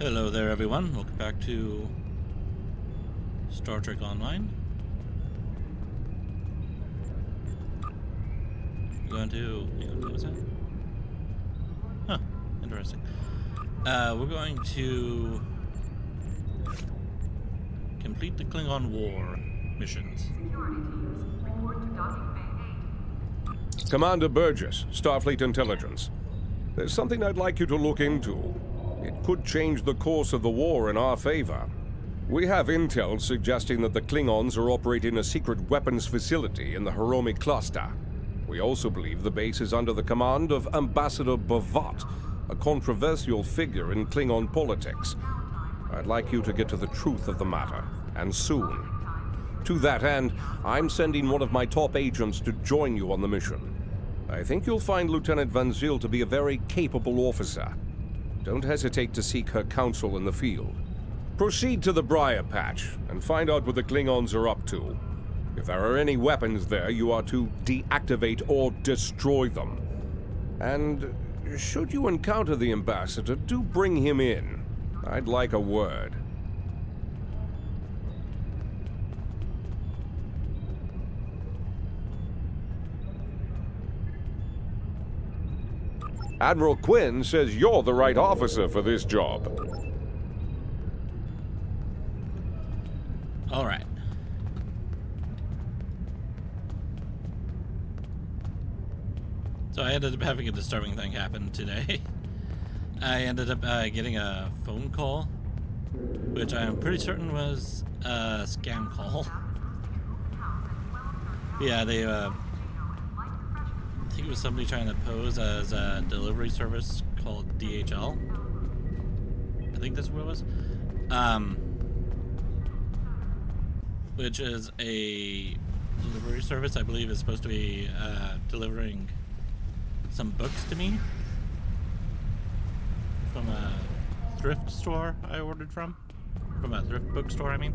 Hello there, everyone. Welcome back to Star Trek Online. We're going to... what was that? Huh, interesting. We're going to complete the Klingon War missions. Commander Burgess, Starfleet Intelligence. There's something I'd like you to look into. It could change the course of the war in our favor. We have intel suggesting that the Klingons are operating a secret weapons facility in the Hiromi cluster. We also believe the base is under the command of Ambassador Bavat, a controversial figure in Klingon politics. I'd like you to get to the truth of the matter, and soon. To that end, I'm sending one of my top agents to join you on the mission. I think you'll find Lieutenant Van Zyl to be a very capable officer. Don't hesitate to seek her counsel in the field. Proceed to the Briar Patch and find out what the Klingons are up to. If there are any weapons there, you are to deactivate or destroy them. And should you encounter the ambassador, do bring him in. I'd like a word. Admiral Quinn says you're the right officer for this job. All right. So I ended up having a disturbing thing happen today. I ended up getting a phone call, which I'm pretty certain was a scam call. Yeah, they I think it was somebody trying to pose as a delivery service called DHL. I think that's what it was. Which is a delivery service I believe is supposed to be delivering some books to me from a thrift store I ordered from. From a thrift bookstore, I mean.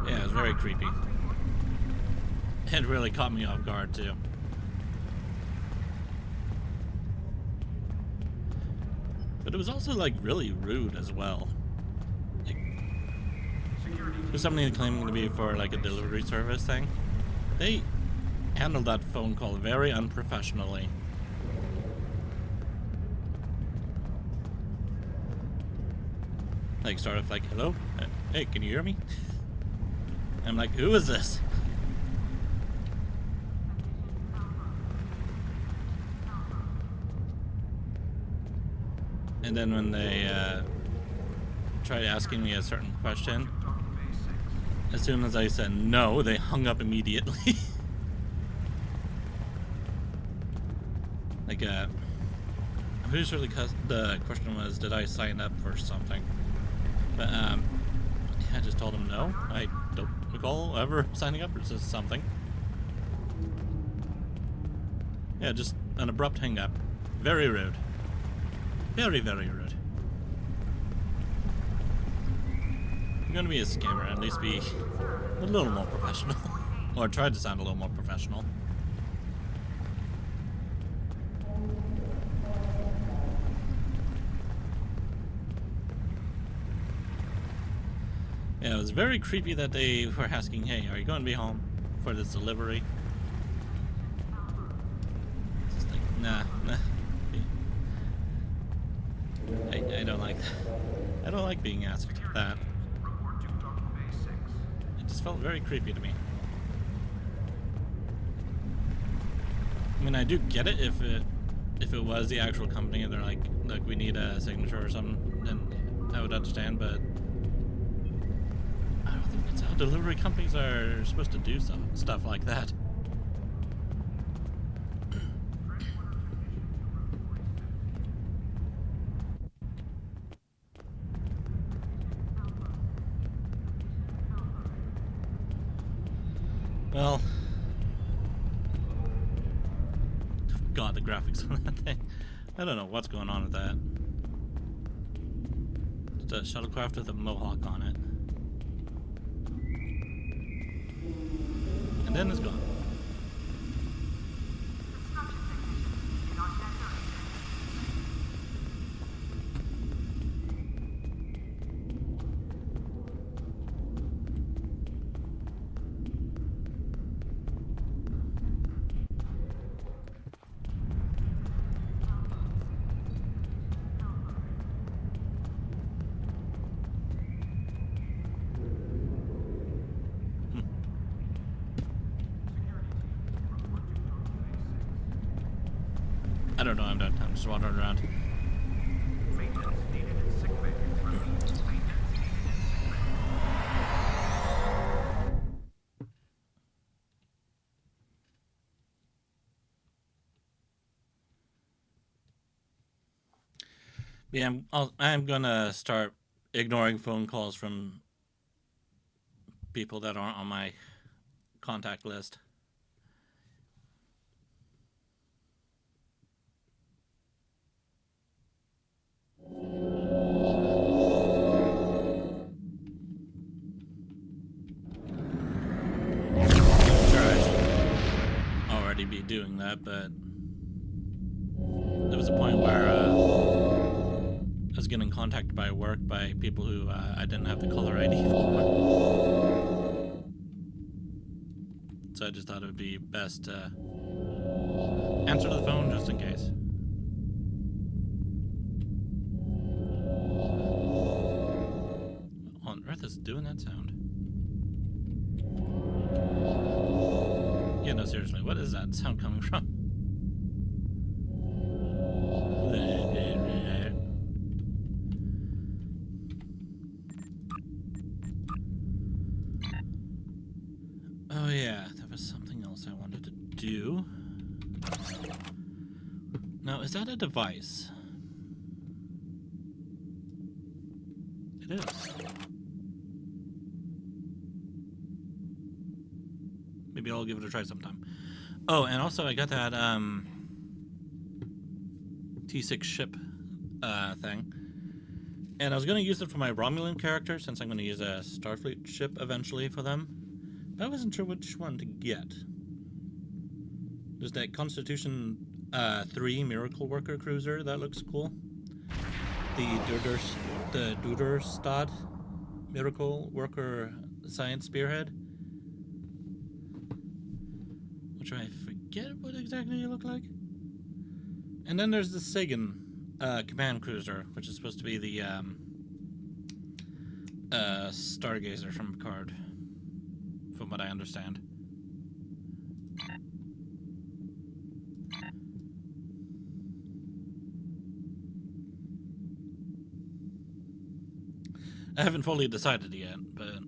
Yeah, it was very creepy. It really caught me off guard, too. But it was also, like, really rude as well. Like, there's something claiming to be for, like, a delivery service thing. They handled that phone call very unprofessionally. Like, sort of like, hello? Hey, can you hear me? I'm like, who is this? And then when they tried asking me a certain question, as soon as I said no, they hung up immediately. Like, I'm pretty sure the question was, did I sign up for something? But, I just told them no. I don't recall ever signing up for just something. Yeah, just an abrupt hang up. Very rude. Very, very rude. If you're gonna be a scammer, at least be a little more professional. Or try to sound a little more professional. Yeah, it was very creepy that they were asking, hey, are you going to be home for this delivery? Just like, nah. I don't like that. I don't like being asked that. It just felt very creepy to me. I mean, I do get it if it was the actual company and they're like, look, we need a signature or something, then I would understand, but I don't think that's how delivery companies are supposed to do stuff like that. Well, God, the graphics on that thing. I don't know what's going on with that. It's a shuttlecraft with a mohawk on it. And then it's gone. don't know. I'm done. I'm just wandering around. Maintenance needed in sick bay. Yeah, I'm gonna start ignoring phone calls from people that aren't on my contact list. I'm sure I should already be doing that, but there was a point where I was getting contacted by work by people who I didn't have the caller ID for. So I just thought it would be best to answer the phone just in case. What on earth is doing that sound? Yeah, no, seriously, what is that sound coming from? Oh yeah, there was something else I wanted to do. Now, is that a device? It is. Maybe I'll give it a try sometime. Oh, and also I got that T6 ship thing. And I was going to use it for my Romulan character, since I'm going to use a Starfleet ship eventually for them. But I wasn't sure which one to get. There's that Constitution 3 Miracle Worker cruiser, that looks cool. The Duderstad Miracle Worker Science Spearhead. Which I forget what exactly they look like. And then there's the Sagan Command Cruiser, which is supposed to be the Stargazer from Picard, from what I understand. I haven't fully decided yet, but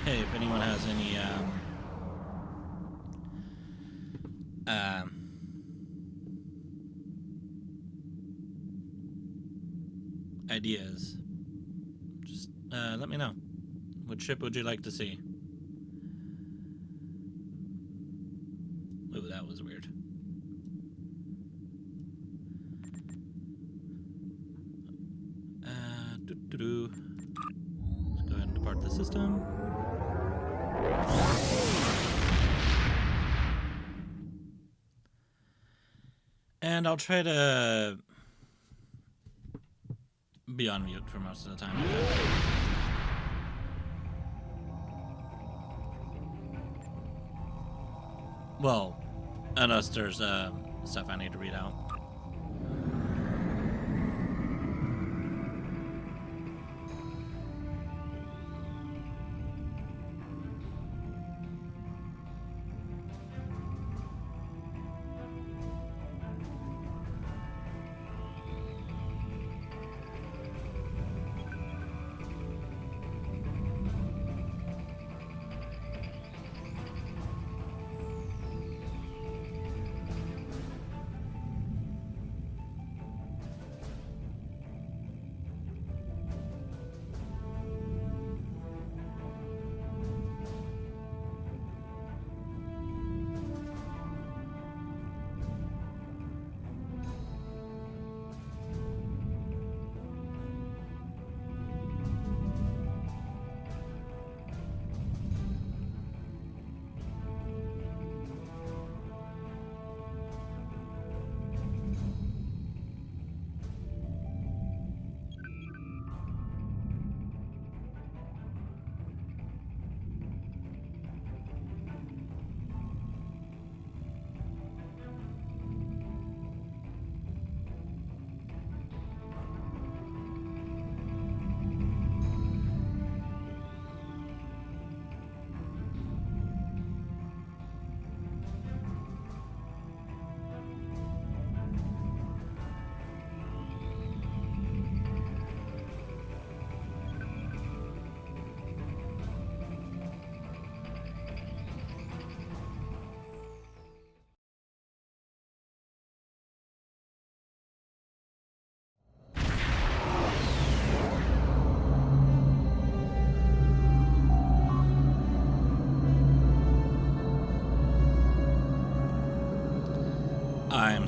hey, if anyone has any ideas, just let me know. What ship would you like to see? Ooh, that was weird. Let's go ahead and depart the system. And I'll try to be on mute for most of the time. Well, unless there's stuff I need to read out.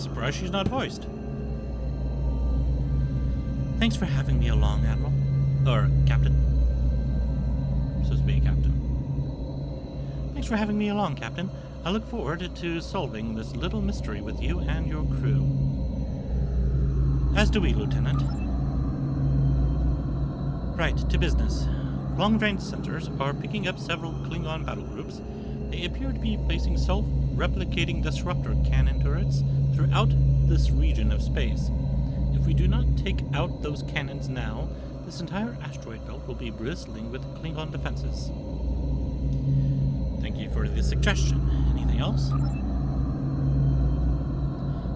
surprised she's not voiced. Thanks for having me along, Admiral. Or Captain. I'm supposed to be a captain. Thanks for having me along, Captain. I look forward to solving this little mystery with you and your crew. As do we, Lieutenant. Right, to business. Long-range sensors are picking up several Klingon battle groups. They appear to be placing self-replicating disruptor cannon turrets throughout this region of space. If we do not take out those cannons now, this entire asteroid belt will be bristling with Klingon defenses. Thank you for the suggestion. Anything else?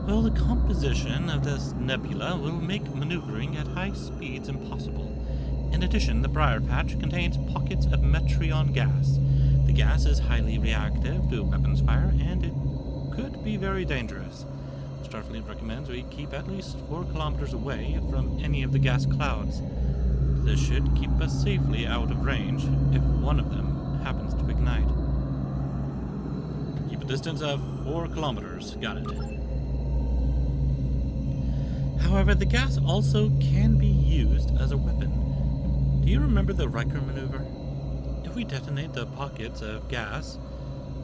Well, the composition of this nebula will make maneuvering at high speeds impossible. In addition, the Briar Patch contains pockets of Metreon gas. The gas is highly reactive to weapons fire, and it could be very dangerous. Starfleet recommends we keep at least 4 kilometers away from any of the gas clouds. This should keep us safely out of range if one of them happens to ignite. Keep a distance of 4 kilometers. Got it. However, the gas also can be used as a weapon. Do you remember the Riker maneuver? If we detonate the pockets of gas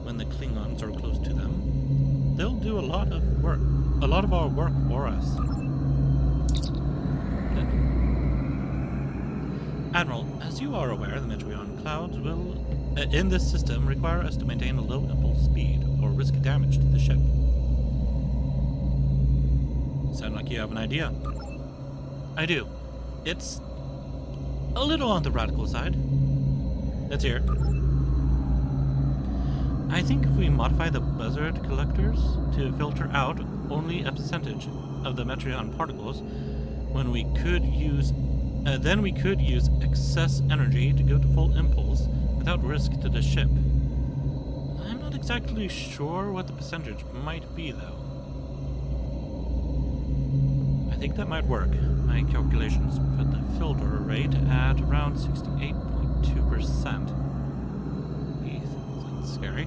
when the Klingons are close to them, they'll do a lot of our work for us. Admiral, as you are aware, the Metreon clouds will, in this system, require us to maintain a low impulse speed or risk damage to the ship. Sound like you have an idea. I do. It's a little on the radical side. Let's hear it. I think if we modify the buzzard collectors to filter out only a percentage of the Metreon particles, then we could use excess energy to go to full impulse without risk to the ship. I'm not exactly sure what the percentage might be, though. I think that might work. My calculations put the filter rate at around 68.2%. Sounds scary.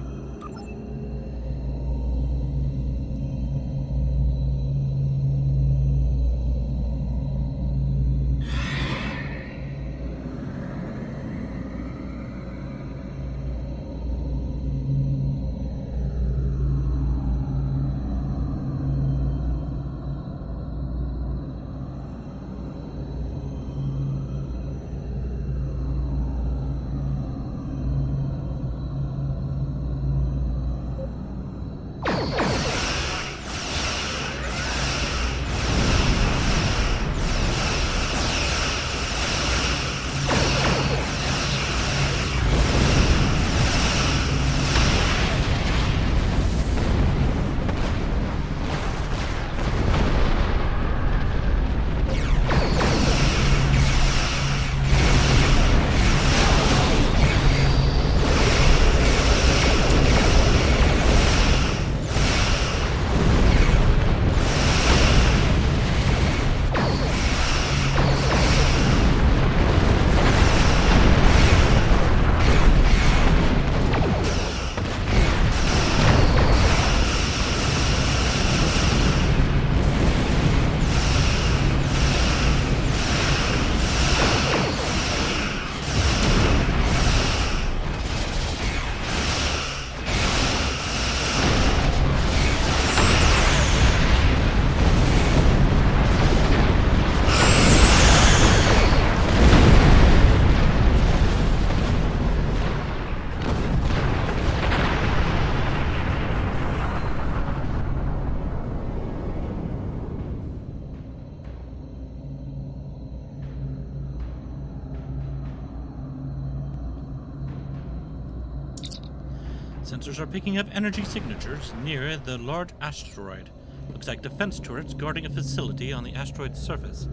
Sensors are picking up energy signatures near the large asteroid. Looks like defense turrets guarding a facility on the asteroid's surface.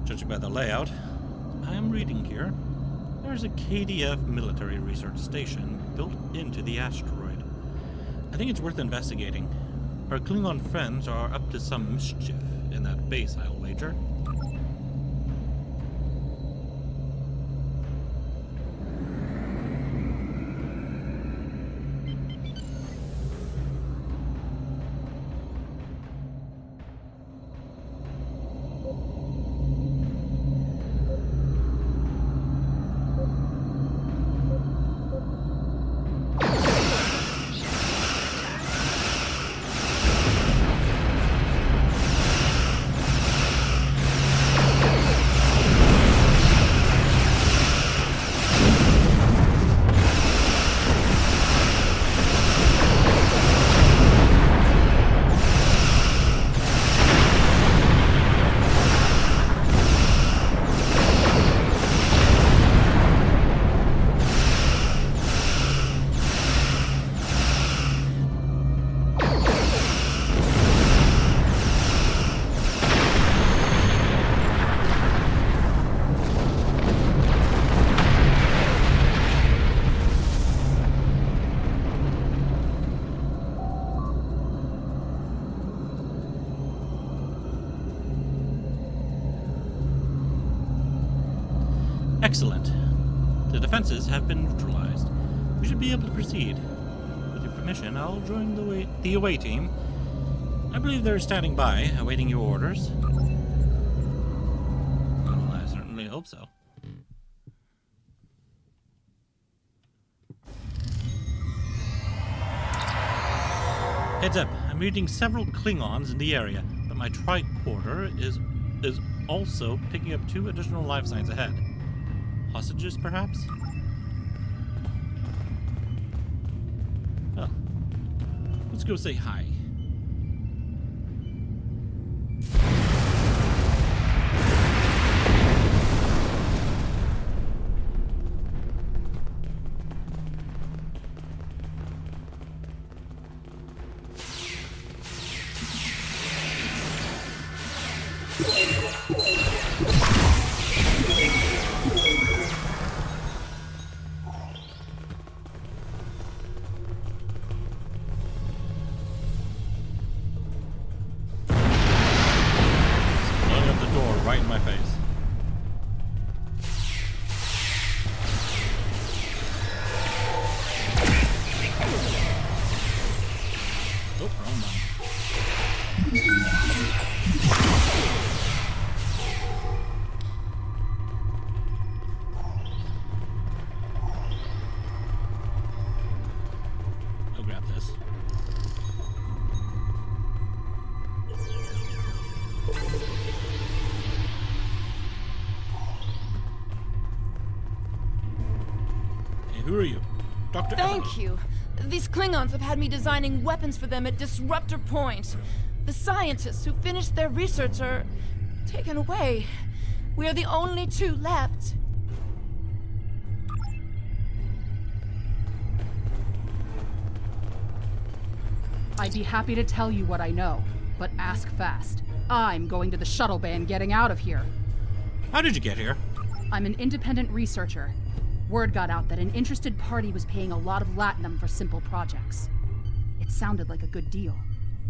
Judging by the layout I am reading here, there's a KDF military research station built into the asteroid. I think it's worth investigating. Our Klingon friends are up to some mischief in that base, I'll wager. Excellent. The defenses have been neutralized. We should be able to proceed. With your permission, I'll join the away team. I believe they're standing by, awaiting your orders. Well, I certainly hope so. Heads up, I'm reading several Klingons in the area, but my tricorder is also picking up 2 additional life signs ahead. Hostages, perhaps? Oh. Let's go say hi. Right in my face. Oh, wrong one. I'll grab this. Who are you? Dr. Thank you. These Klingons have had me designing weapons for them at Disruptor Point. The scientists who finished their research are taken away. We are the only 2 left. I'd be happy to tell you what I know, but ask fast. I'm going to the shuttle bay and getting out of here. How did you get here? I'm an independent researcher. Word got out that an interested party was paying a lot of latinum for simple projects. It sounded like a good deal.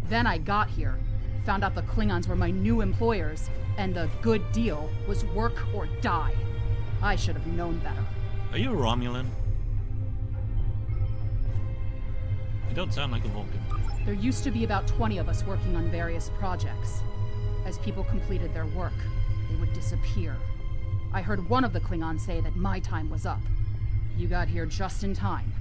Then I got here, found out the Klingons were my new employers, and the good deal was work or die. I should have known better. Are you a Romulan? You don't sound like a Vulcan. There used to be about 20 of us working on various projects. As people completed their work, they would disappear. I heard one of the Klingons say that my time was up. You got here just in time.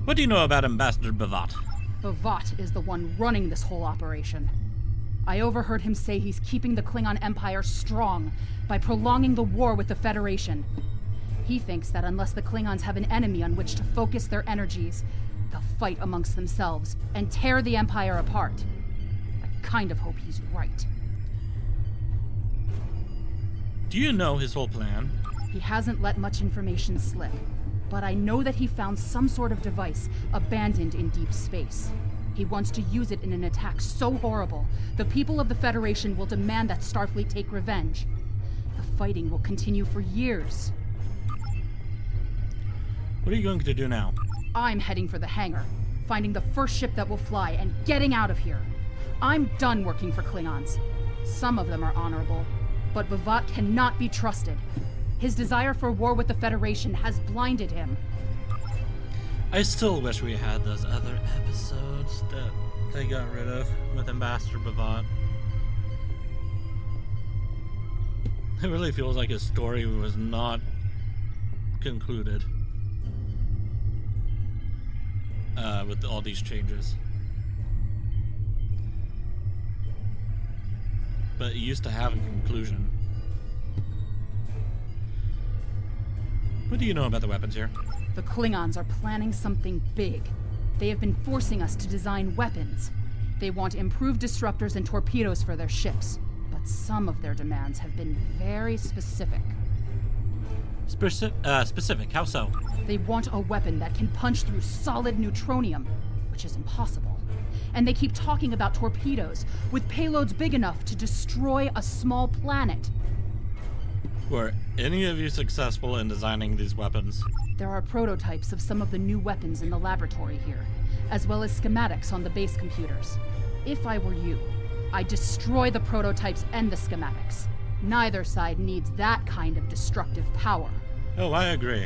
What do you know about Ambassador Bavat? Bavat is the one running this whole operation. I overheard him say he's keeping the Klingon Empire strong by prolonging the war with the Federation. He thinks that unless the Klingons have an enemy on which to focus their energies, they'll fight amongst themselves and tear the Empire apart. I kind of hope he's right. Do you know his whole plan? He hasn't let much information slip, but I know that he found some sort of device abandoned in deep space. He wants to use it in an attack so horrible, the people of the Federation will demand that Starfleet take revenge. The fighting will continue for years. What are you going to do now? I'm heading for the hangar, finding the first ship that will fly, and getting out of here. I'm done working for Klingons. Some of them are honorable, but Bavat cannot be trusted. His desire for war with the Federation has blinded him. I still wish we had those other episodes that they got rid of with Ambassador Bavat. It really feels like his story was not concluded with all these changes. But it used to have a conclusion. What do you know about the weapons here? The Klingons are planning something big. They have been forcing us to design weapons. They want improved disruptors and torpedoes for their ships, but some of their demands have been very specific. Specific? How so? They want a weapon that can punch through solid neutronium, which is impossible. And they keep talking about torpedoes with payloads big enough to destroy a small planet. Were any of you successful in designing these weapons? There are prototypes of some of the new weapons in the laboratory here, as well as schematics on the base computers. If I were you, I'd destroy the prototypes and the schematics. Neither side needs that kind of destructive power. Oh, I agree.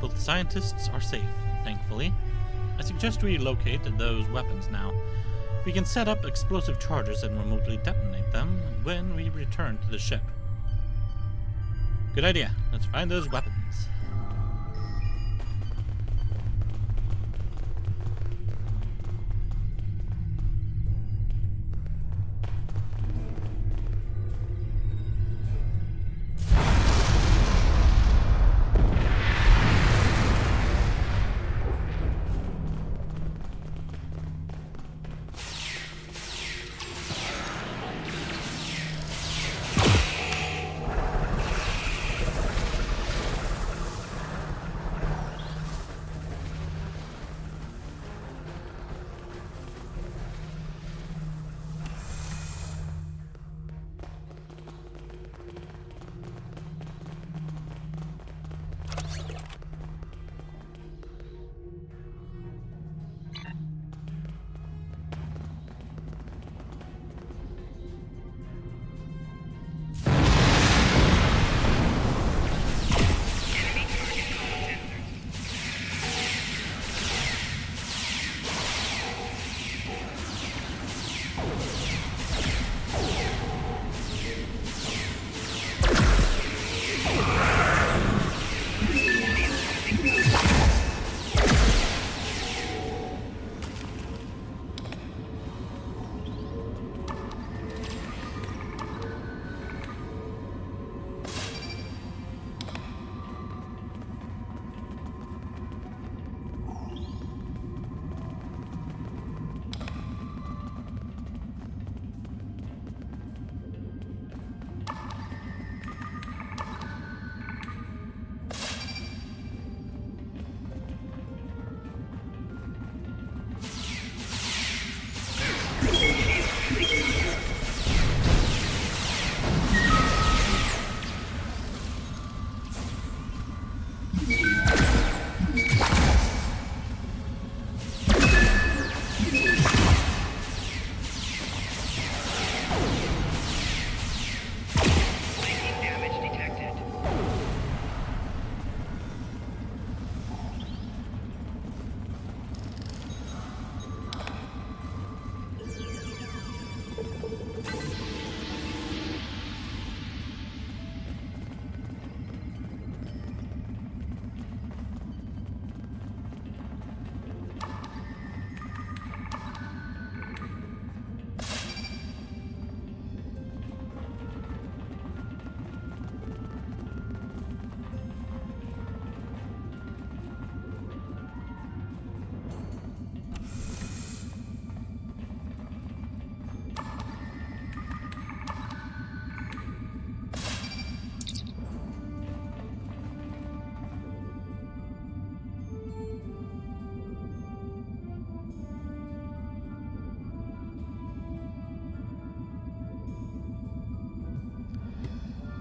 Both scientists are safe, thankfully. I suggest we locate those weapons now. We can set up explosive charges and remotely detonate them when we return to the ship. Good idea. Let's find those weapons.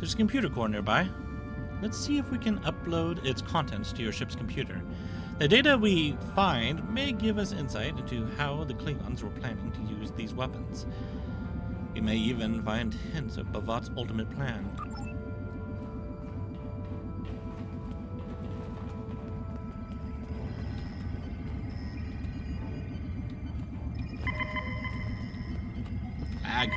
There's a computer core nearby. Let's see if we can upload its contents to your ship's computer. The data we find may give us insight into how the Klingons were planning to use these weapons. We may even find hints of Bavat's ultimate plan. Ag.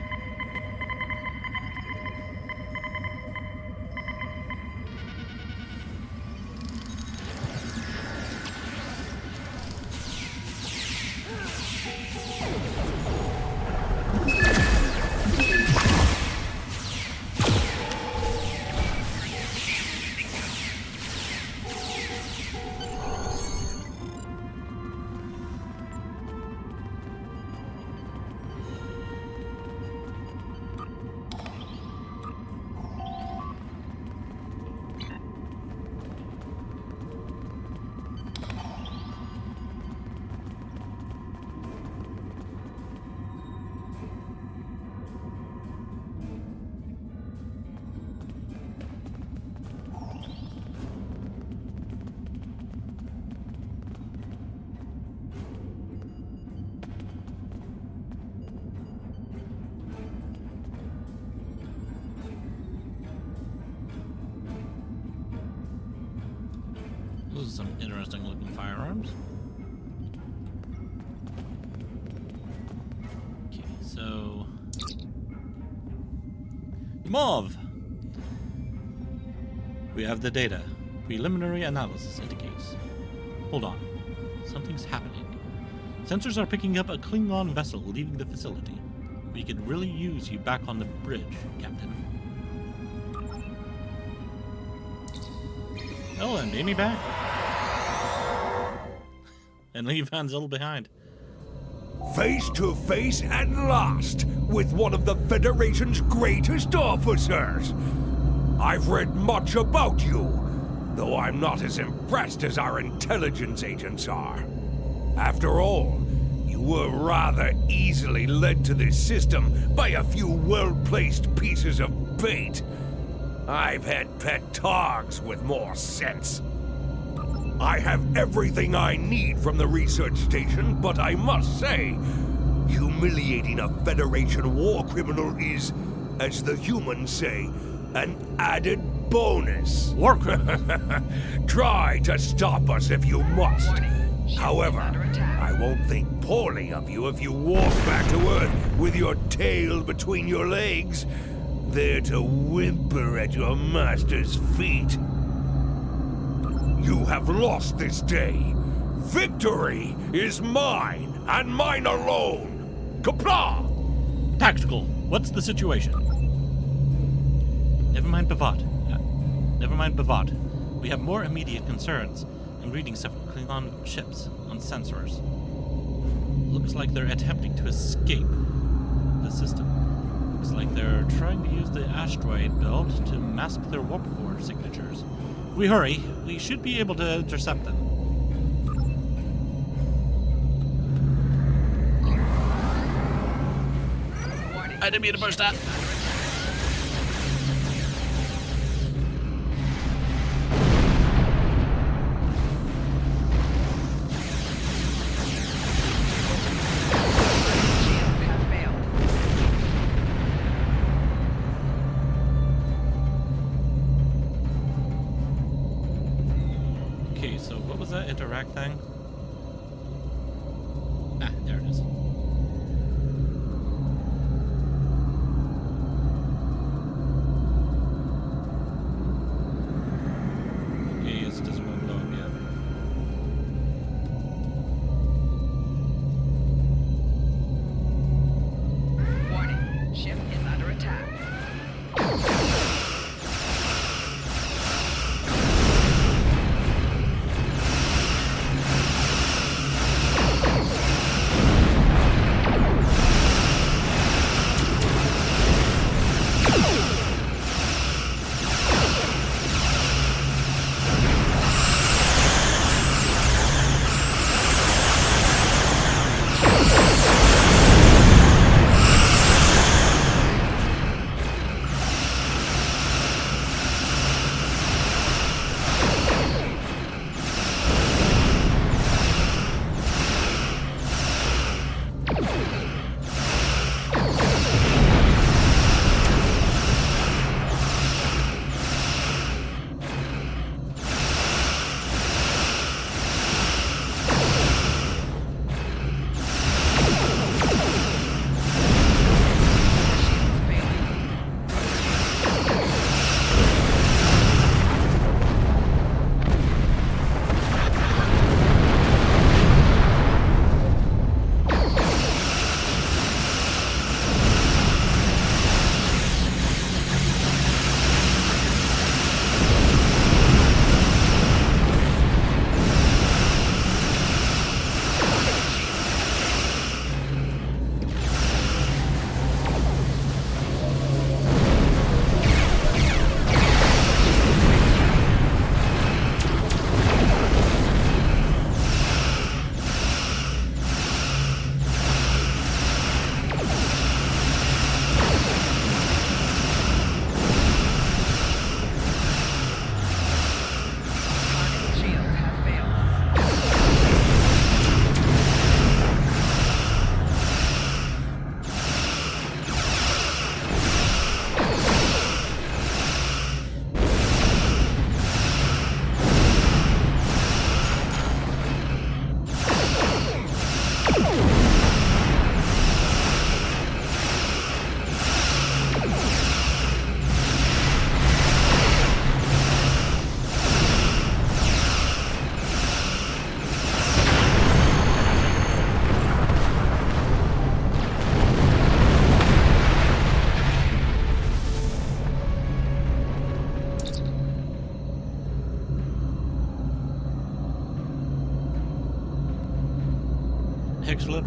are some interesting looking firearms. Okay, so... Mauve! We have the data. Preliminary analysis indicates. Hold on. Something's happening. Sensors are picking up a Klingon vessel leaving the facility. We could really use you back on the bridge, Captain. Oh, and Amy back. And leave Hansel behind. Face to face at last with one of the Federation's greatest officers. I've read much about you, though I'm not as impressed as our intelligence agents are. After all, you were rather easily led to this system by a few well-placed pieces of bait. I've had pet targs with more sense. I have everything I need from the research station, but I must say, humiliating a Federation war criminal is, as the humans say, an added bonus. War criminal. Try to stop us if you must. However, I won't think poorly of you if you walk back to Earth with your tail between your legs, there to whimper at your master's feet. You have lost this day. Victory is mine, and mine alone. Qapla'! Tactical, what's the situation? Never mind Bavat. Never mind Bavat. We have more immediate concerns. I'm reading several Klingon ships on sensors. Looks like they're attempting to escape the system. Looks like they're trying to use the asteroid belt to mask their warp core signatures. If we hurry, we should be able to intercept them. I didn't mean to burst that. Okay, so what was that interact thing? Ah, there it is. Okay, it doesn't want to blow up yet. Warning, ship is under attack.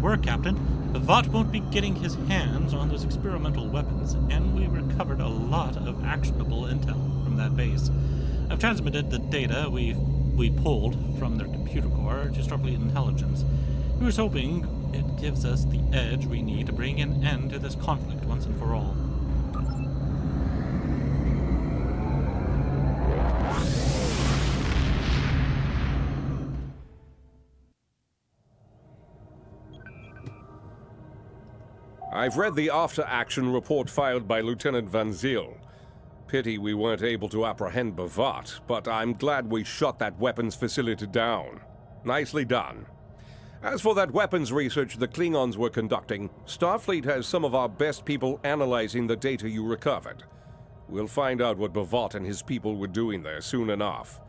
work, Captain. Bavot won't be getting his hands on those experimental weapons, and we recovered a lot of actionable intel from that base. I've transmitted the data we pulled from their computer core to Starfleet Intelligence. We were hoping it gives us the edge we need to bring an end to this conflict once and for all. I've read the after-action report filed by Lieutenant Van Zyl. Pity we weren't able to apprehend Bavot, but I'm glad we shot that weapons facility down. Nicely done. As for that weapons research the Klingons were conducting, Starfleet has some of our best people analyzing the data you recovered. We'll find out what Bavot and his people were doing there soon enough.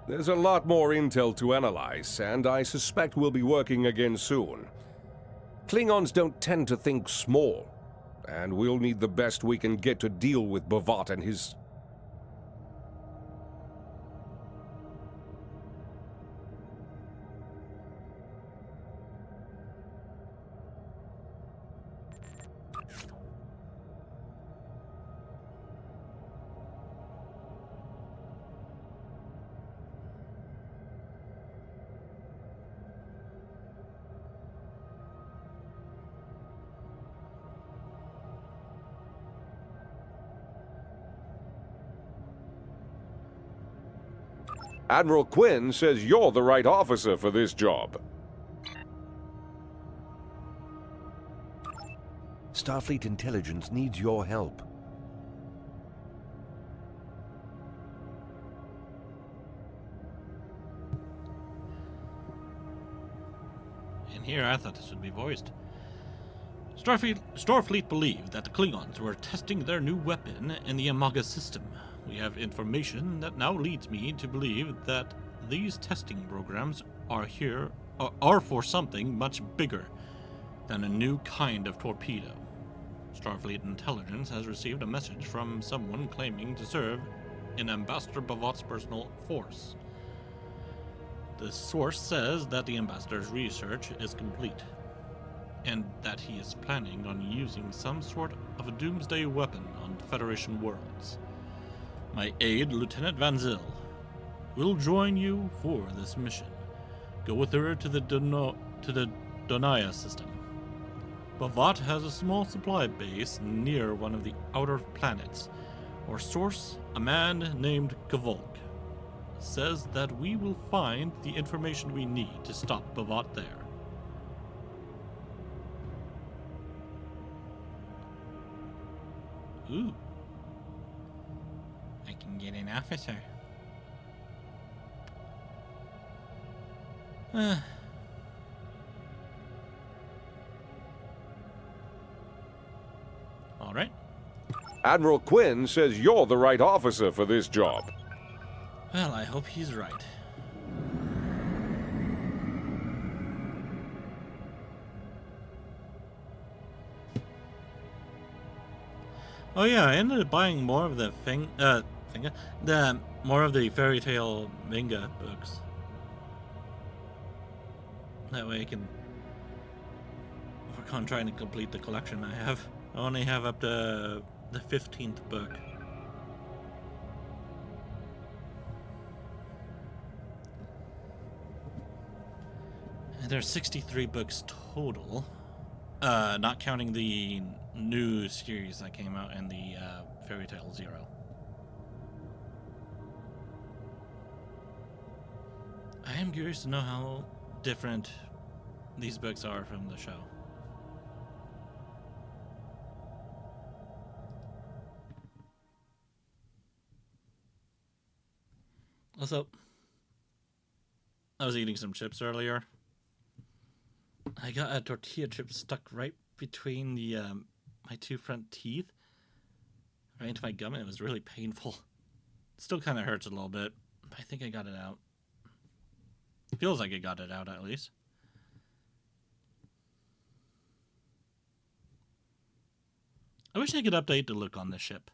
There's a lot more intel to analyze, and I suspect we'll be working again soon. Klingons don't tend to think small, and we'll need the best we can get to deal with Bavot and his... Admiral Quinn says you're the right officer for this job. Starfleet Intelligence needs your help. And here I thought this would be voiced. Starfleet believed that the Klingons were testing their new weapon in the Amaga system. We have information that now leads me to believe that these testing programs are for something much bigger than a new kind of torpedo. Starfleet Intelligence has received a message from someone claiming to serve in Ambassador Bavot's personal force. The source says that the ambassador's research is complete, and that he is planning on using some sort of a doomsday weapon on Federation worlds. My aide, Lieutenant Van Zyl, will join you for this mission. Go with her to the Donia system. Bavot has a small supply base near one of the outer planets. Our source, a man named Kavolk, says that we will find the information we need to stop Bavot there. Ooh. I can get an officer. All right. Admiral Quinn says you're the right officer for this job. Well, I hope he's right. Oh yeah, I ended up buying more of the more of the fairy tale manga books. That way I can work on trying to complete the collection I have. I only have up to the 15th book. And there's 63 books total, not counting the new series that came out in the Fairy Tale Zero. I am curious to know how different these books are from the show. Also, I was eating some chips earlier. I got a tortilla chip stuck right between the my two front teeth, right into my gum, and it was really painful. It still kind of hurts a little bit, but I think I got it out. Feels like I got it out, at least. I wish I could update the look on this ship.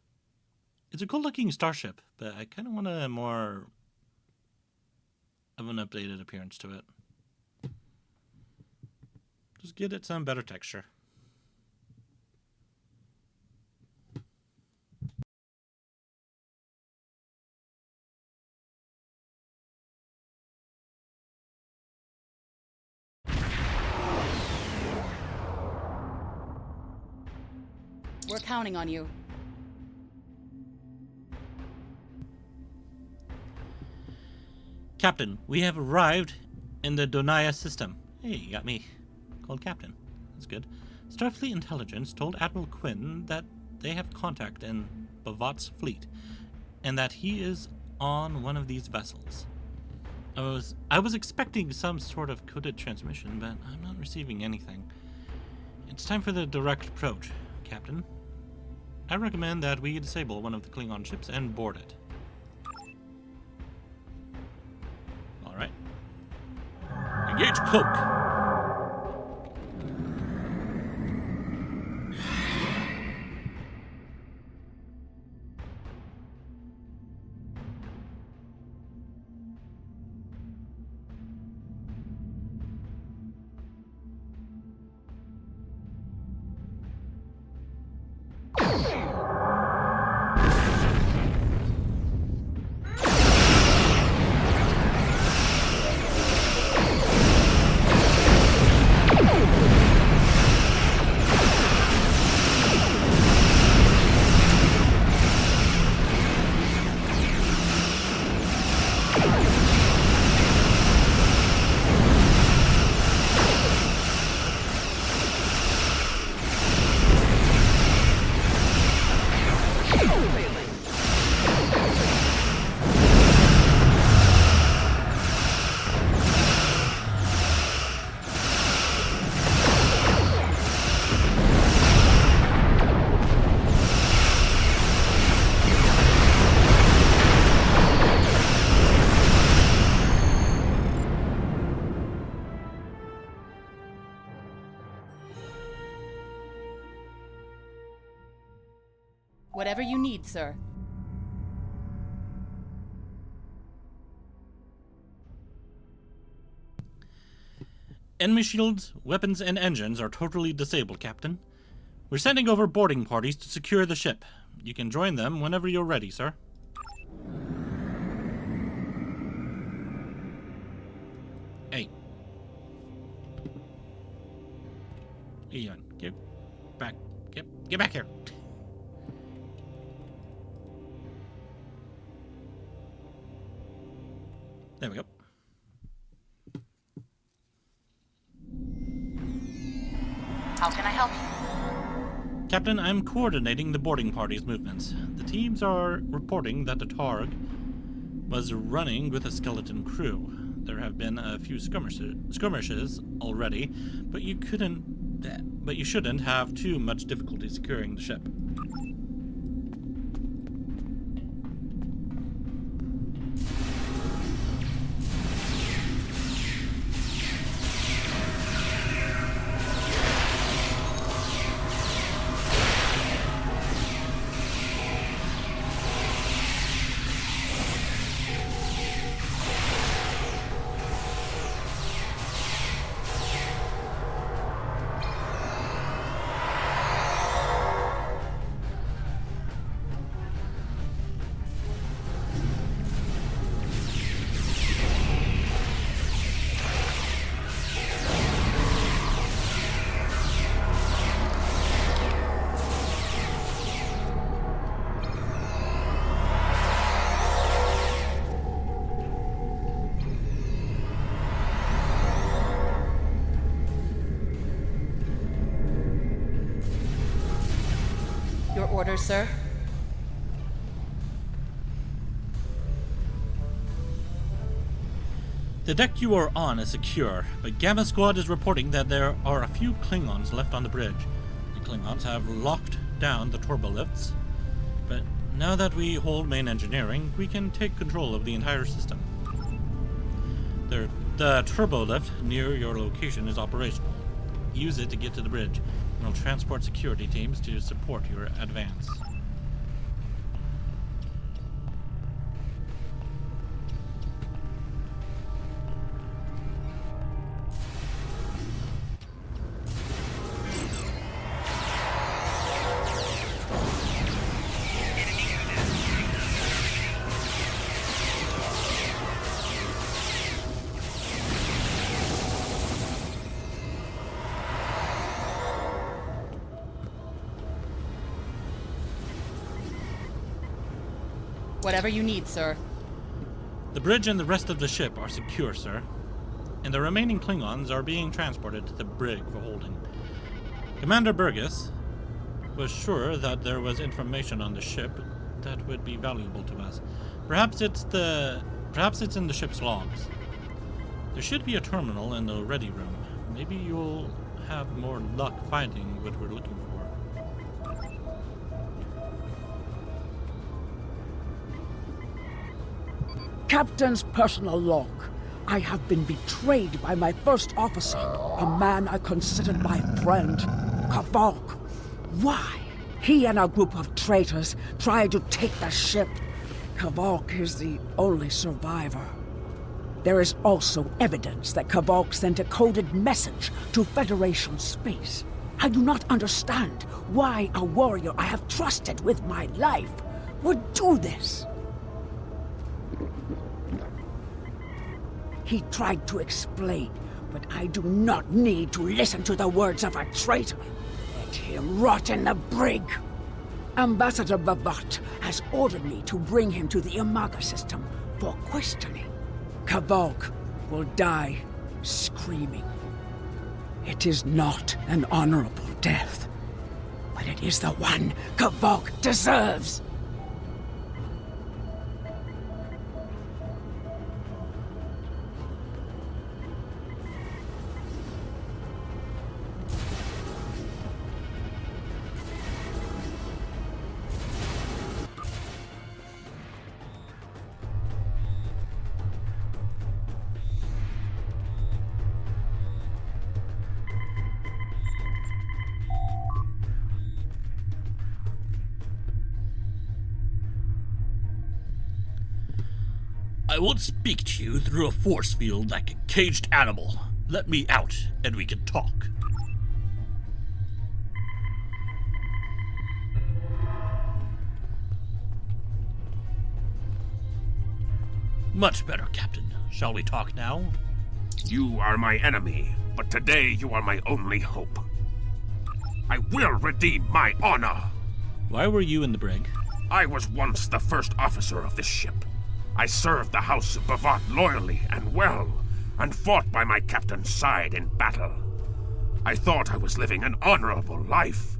It's a cool-looking starship, but I kind of want a more of an updated appearance to it. Just get it some better texture. We're counting on you. Captain, we have arrived in the Donaya system. Hey, you got me called Captain. That's good. Starfleet intelligence told Admiral Quinn that they have contact in Bavat's fleet, and that he is on one of these vessels. I was expecting some sort of coded transmission, but I'm not receiving anything. It's time for the direct approach, Captain. I recommend that we disable one of the Klingon ships and board it. Alright. Engage cloak! Whatever you need, sir. Enemy shields, weapons, and engines are totally disabled, Captain. We're sending over boarding parties to secure the ship. You can join them whenever you're ready, sir. Hey. Ian, get back. Get back here. There we go. How can I help you? Captain, I'm coordinating the boarding party's movements. The teams are reporting that the Targ was running with a skeleton crew. There have been a few skirmishes already, but you shouldn't have too much difficulty securing the ship. Your orders, sir? The deck you are on is secure, but Gamma Squad is reporting that there are a few Klingons left on the bridge. The Klingons have locked down the turbo lifts, but now that we hold main engineering, we can take control of the entire system. The turbo lift near your location is operational. Use it to get to the bridge, and we'll transport security teams to support your advance. Whatever you need, sir. The bridge and the rest of the ship are secure, sir. And the remaining Klingons are being transported to the brig for holding. Commander Burgess was sure that there was information on the ship that would be valuable to us. Perhaps it's in the ship's logs. There should be a terminal in the ready room. Maybe you'll have more luck finding what we're looking for. Captain's personal log. I have been betrayed by my first officer, a man I considered my friend, Kavok. Why? He and a group of traitors tried to take the ship. Kavok is the only survivor. There is also evidence that Kavok sent a coded message to Federation space. I do not understand why a warrior I have trusted with my life would do this. He tried to explain, but I do not need to listen to the words of a traitor. Let him rot in the brig. Ambassador Bavat has ordered me to bring him to the Imaga system for questioning. Kavok will die screaming. It is not an honorable death, but it is the one Kavok deserves. I won't speak to you through a force field like a caged animal. Let me out, and we can talk. Much better, Captain. Shall we talk now? You are my enemy, but today you are my only hope. I will redeem my honor. Why were you in the brig? I was once the first officer of this ship. I served the House of Bavat loyally and well, and fought by my captain's side in battle. I thought I was living an honorable life,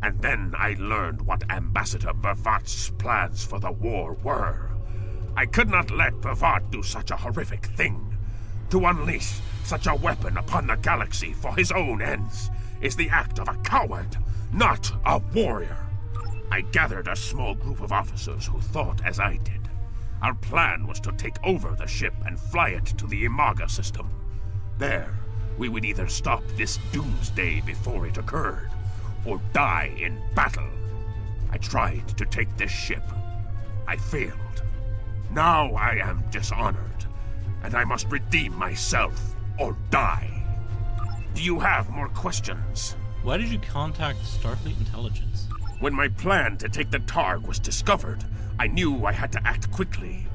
and then I learned what Ambassador Bavat's plans for the war were. I could not let Bavat do such a horrific thing. To unleash such a weapon upon the galaxy for his own ends is the act of a coward, not a warrior. I gathered a small group of officers who thought as I did. Our plan was to take over the ship and fly it to the Imaga system. There, we would either stop this doomsday before it occurred, or die in battle. I tried to take this ship. I failed. Now I am dishonored, and I must redeem myself or die. Do you have more questions? Why did you contact Starfleet Intelligence? When my plan to take the Targ was discovered, I knew I had to act quickly.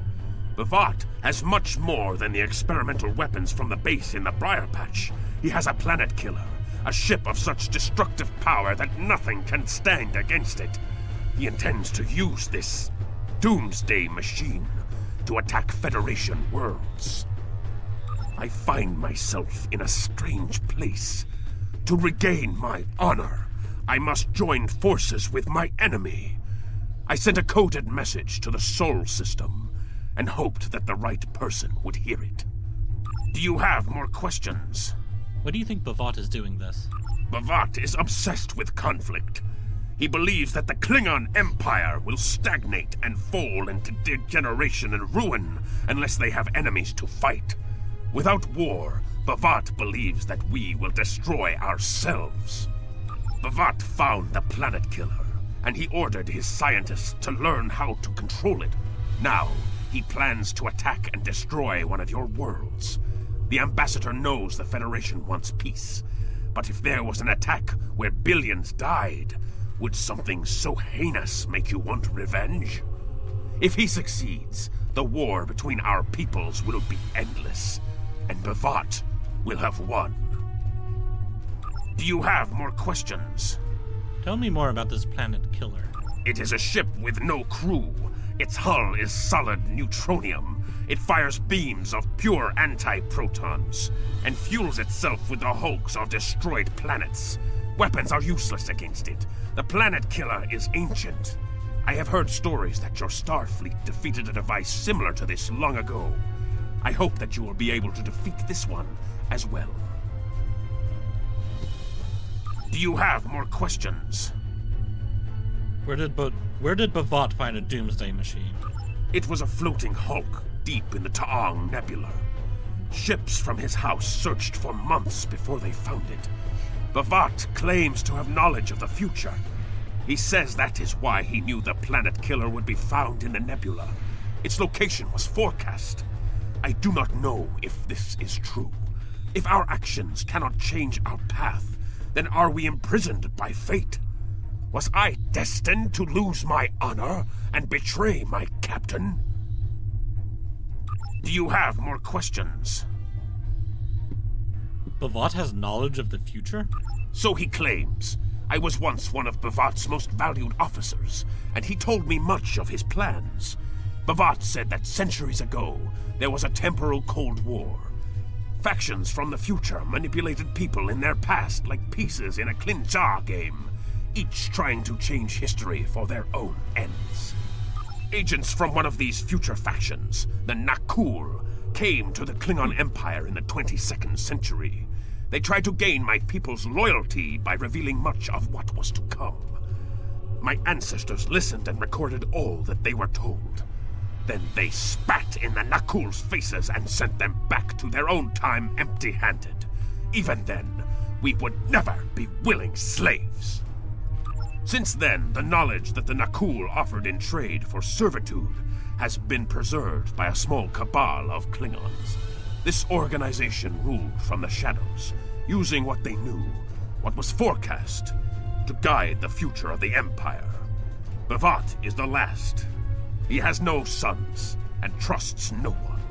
Bavat has much more than the experimental weapons from the base in the Briar Patch. He has a planet killer, a ship of such destructive power that nothing can stand against it. He intends to use this doomsday machine to attack Federation worlds. I find myself in a strange place. To regain my honor, I must join forces with my enemy. I sent a coded message to the Sol system and hoped that the right person would hear it. Do you have more questions? Why do you think Bavat is doing this? Bavat is obsessed with conflict. He believes that the Klingon Empire will stagnate and fall into degeneration and ruin unless they have enemies to fight. Without war, Bavat believes that we will destroy ourselves. Bavat found the planet killer, and he ordered his scientists to learn how to control it. Now, he plans to attack and destroy one of your worlds. The Ambassador knows the Federation wants peace, but if there was an attack where billions died, would something so heinous make you want revenge? If he succeeds, the war between our peoples will be endless, and Bavat will have won. Do you have more questions? Tell me more about this planet killer. It is a ship with no crew, Its hull is solid neutronium. It fires beams of pure anti-protons and fuels itself with the hulks of destroyed planets. Weapons are useless against it. The planet killer is ancient. I have heard stories that your Starfleet defeated a device similar to this long ago. I hope that you will be able to defeat this one as well. Do you have more questions? Where did Bavat find a doomsday machine? It was a floating hulk deep in the Taong Nebula. Ships from his house searched for months before they found it. Bavat claims to have knowledge of the future. He says that is why he knew the planet killer would be found in the nebula. Its location was forecast. I do not know if this is true. If our actions cannot change our path, then are we imprisoned by fate? Was I destined to lose my honor and betray my captain? Do you have more questions? Bavat has knowledge of the future? So he claims. I was once one of Bavat's most valued officers, and he told me much of his plans. Bavat said that centuries ago, there was a temporal Cold War. Factions from the future manipulated people in their past like pieces in a Klingon game, each trying to change history for their own ends. Agents from one of these future factions, the Nakul, came to the Klingon Empire in the 22nd century. They tried to gain my people's loyalty by revealing much of what was to come. My ancestors listened and recorded all that they were told. Then they spat in the Nakul's faces and sent them back to their own time empty-handed. Even then, we would never be willing slaves. Since then, the knowledge that the Nakul offered in trade for servitude has been preserved by a small cabal of Klingons. This organization ruled from the shadows, using what they knew, what was forecast, to guide the future of the Empire. Bavat is the last. He has no sons and trusts no one.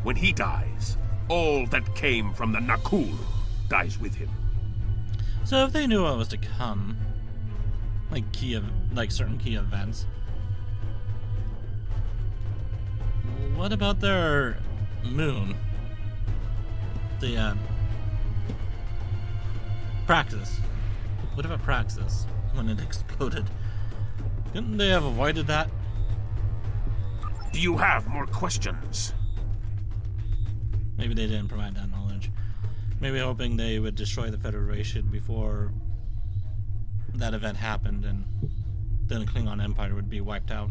When he dies, all that came from the Nakul dies with him. So if they knew what was to come, like certain key events, what about their moon? The Praxis. What about Praxis when it exploded? Couldn't they have avoided that? Do you have more questions? Maybe they didn't provide that knowledge. Maybe hoping they would destroy the Federation before that event happened, and then the Klingon Empire would be wiped out.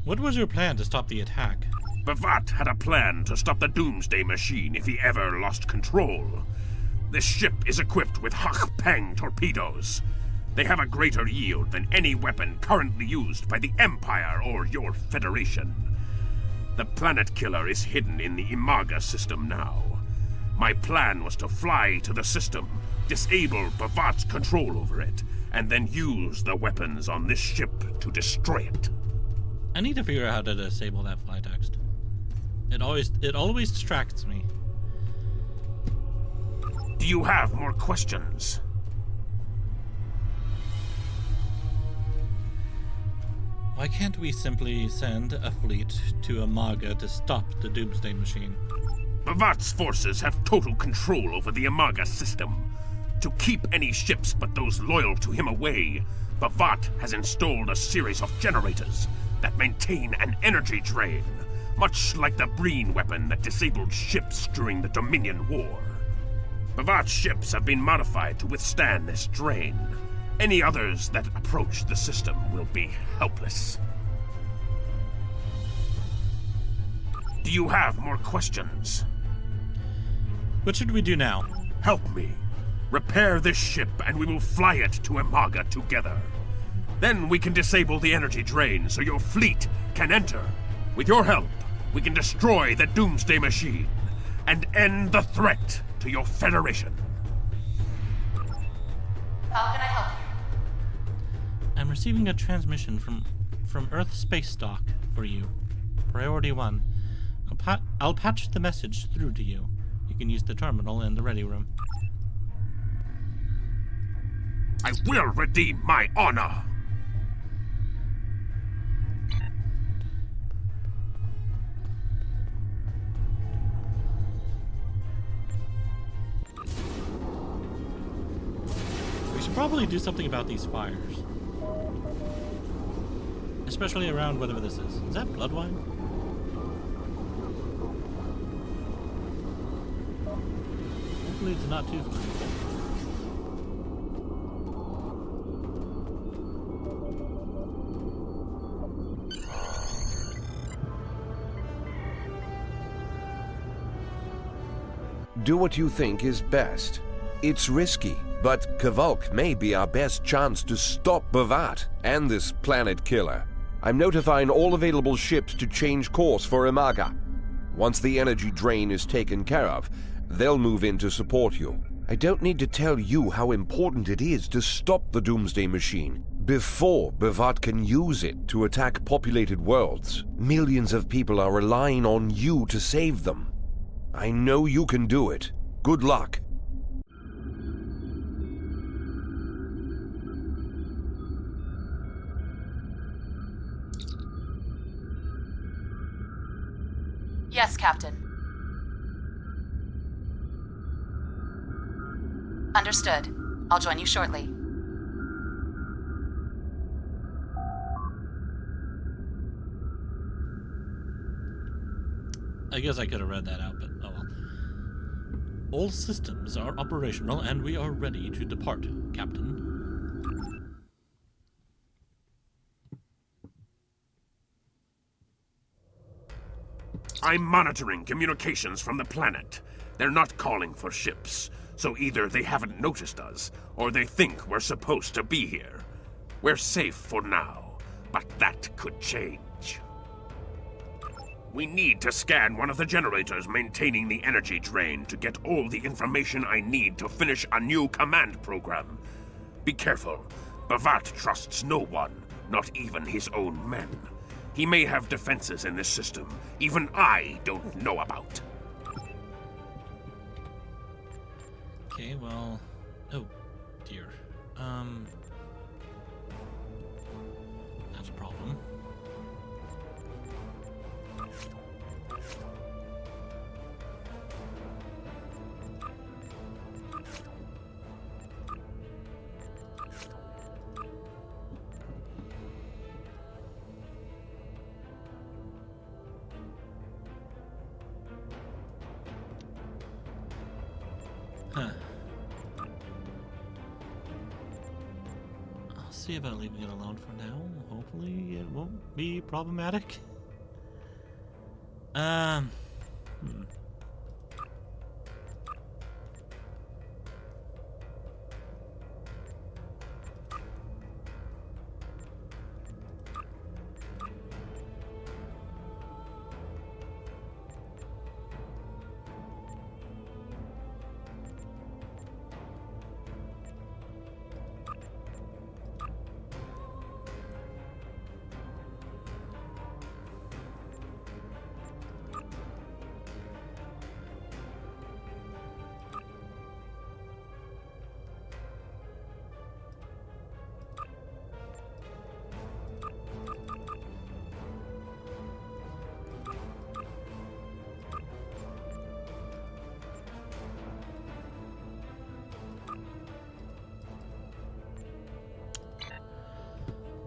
What was your plan to stop the attack? Bavat had a plan to stop the Doomsday Machine if he ever lost control. This ship is equipped with Hak-Peng torpedoes. They have a greater yield than any weapon currently used by the Empire or your Federation. The planet killer is hidden in the Imaga system now. My plan was to fly to the system, disable Bavat's control over it, and then use the weapons on this ship to destroy it. I need to figure out how to disable that fly text. It always distracts me. Do you have more questions? Why can't we simply send a fleet to Imaga to stop the Doomsday Machine? Bavat's forces have total control over the Imaga system. To keep any ships but those loyal to him away, Bavat has installed a series of generators that maintain an energy drain, much like the Breen weapon that disabled ships during the Dominion War. Bavat's ships have been modified to withstand this drain. Any others that approach the system will be helpless. Do you have more questions? What should we do now? Help me. Repair this ship and we will fly it to Imaga together. Then we can disable the energy drain so your fleet can enter. With your help, we can destroy the Doomsday Machine and end the threat to your Federation. How can I help you? I'm receiving a transmission from Earth Space Dock for you. Priority 1. I'll patch the message through to you. You can use the terminal in the ready room. I will redeem my honor! We should probably do something about these fires. Especially around whatever this is. Is that blood wine? Hopefully it's not too flammable. Do what you think is best. It's risky, but Kvalk may be our best chance to stop Bvat and this planet killer. I'm notifying all available ships to change course for Imaga. Once the energy drain is taken care of, they'll move in to support you. I don't need to tell you how important it is to stop the Doomsday Machine before Bvat can use it to attack populated worlds. Millions of people are relying on you to save them. I know you can do it. Good luck. Yes, Captain. Understood. I'll join you shortly. I guess I could have read that out, but oh well. All systems are operational and we are ready to depart, Captain. I'm monitoring communications from the planet. They're not calling for ships, so either they haven't noticed us, or they think we're supposed to be here. We're safe for now, but that could change. We need to scan one of the generators maintaining the energy drain to get all the information I need to finish a new command program. Be careful. Bvat trusts no one, not even his own men. He may have defenses in this system even I don't know about. Okay, well... Oh, dear. That's a problem. Huh. I'll see about leaving it alone for now. Hopefully it won't be problematic.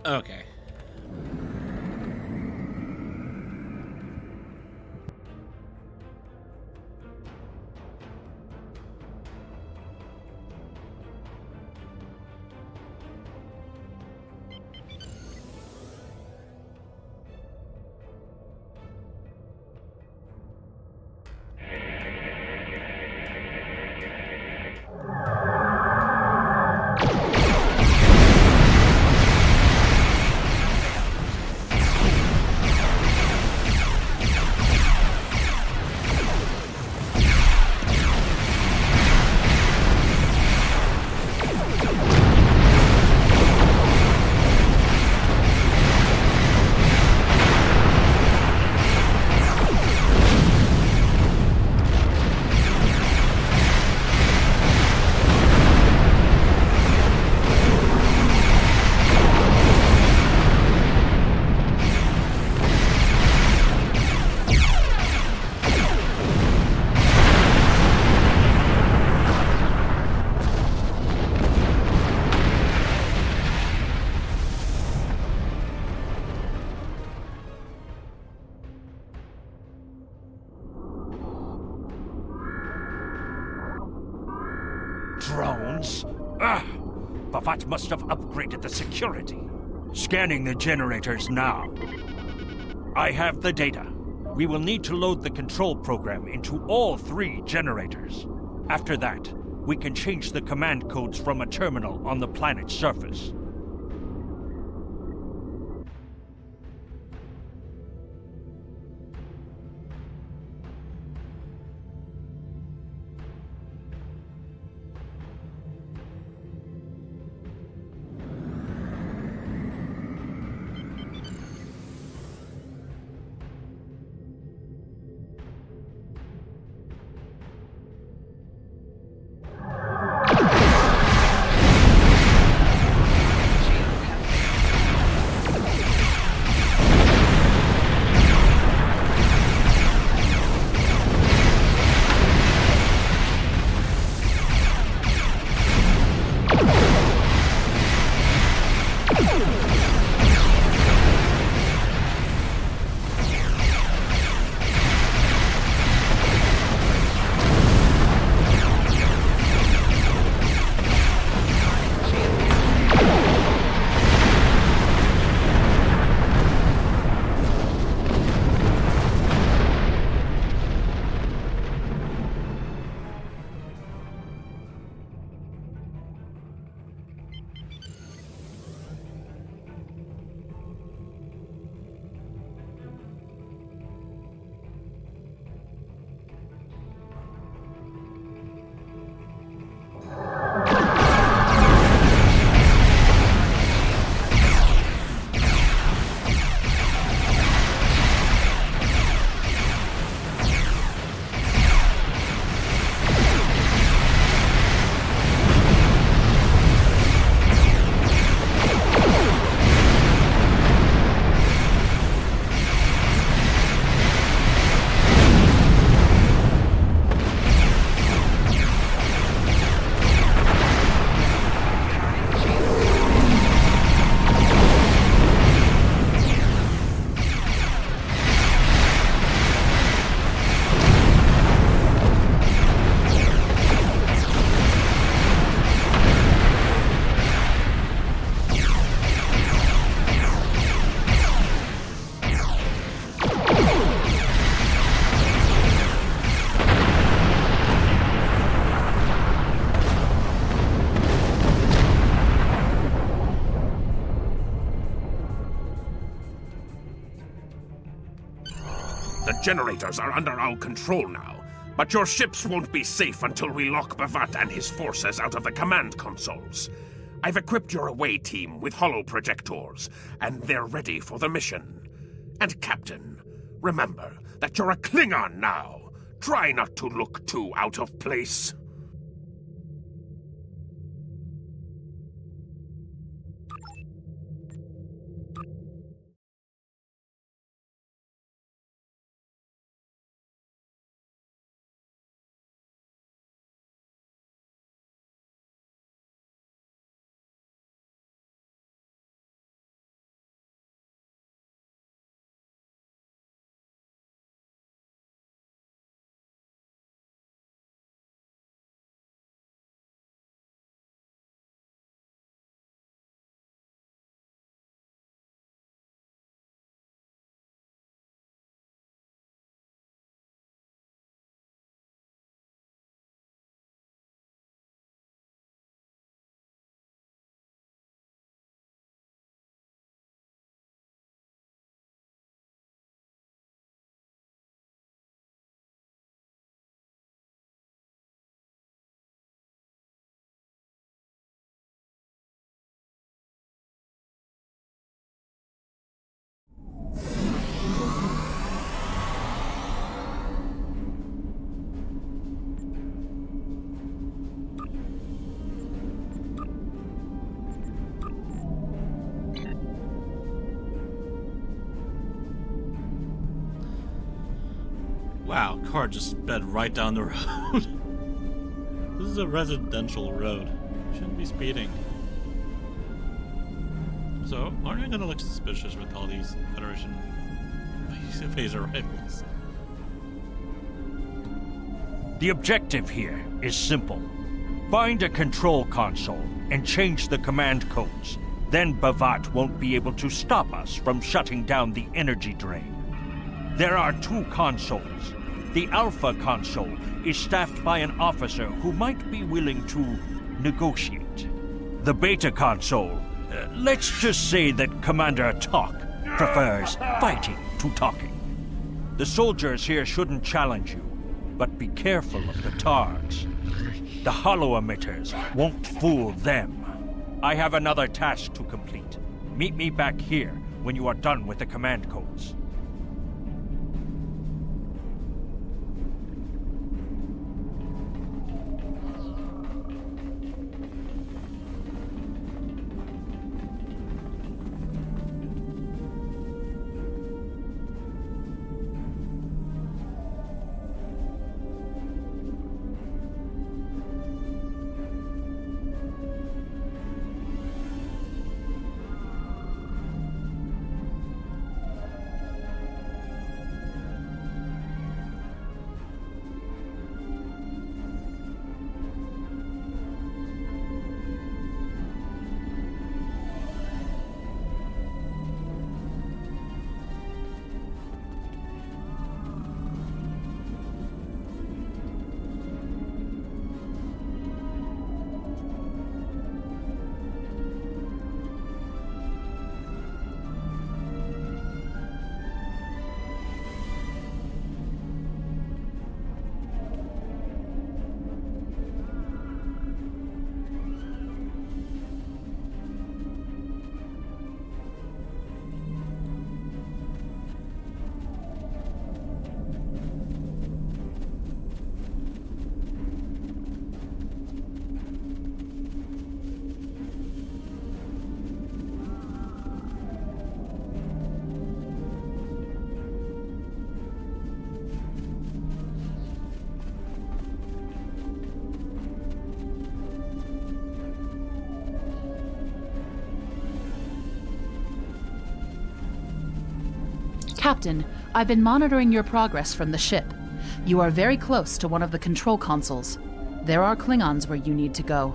Okay. once. Bhavat must have upgraded the security. Scanning the generators now. I have the data. We will need to load the control program into all 3 generators. After that, we can change the command codes from a terminal on the planet's surface. The generators are under our control now, but your ships won't be safe until we lock Bhavat and his forces out of the command consoles. I've equipped your away team with holoprojectors, and they're ready for the mission. And Captain, remember that you're a Klingon now. Try not to look too out of place. Wow, car just sped right down the road. This is a residential road. Shouldn't be speeding. So, aren't we gonna look suspicious with all these Federation phaser rifles? The objective here is simple. Find a control console and change the command codes. Then Bavat won't be able to stop us from shutting down the energy drain. There are 2 consoles. The Alpha console is staffed by an officer who might be willing to negotiate. The Beta console, let's just say that Commander Talk prefers fighting to talking. The soldiers here shouldn't challenge you, but be careful of the Targs. The hollow emitters won't fool them. I have another task to complete. Meet me back here when you are done with the command codes. Captain, I've been monitoring your progress from the ship. You are very close to one of the control consoles. There are Klingons where you need to go.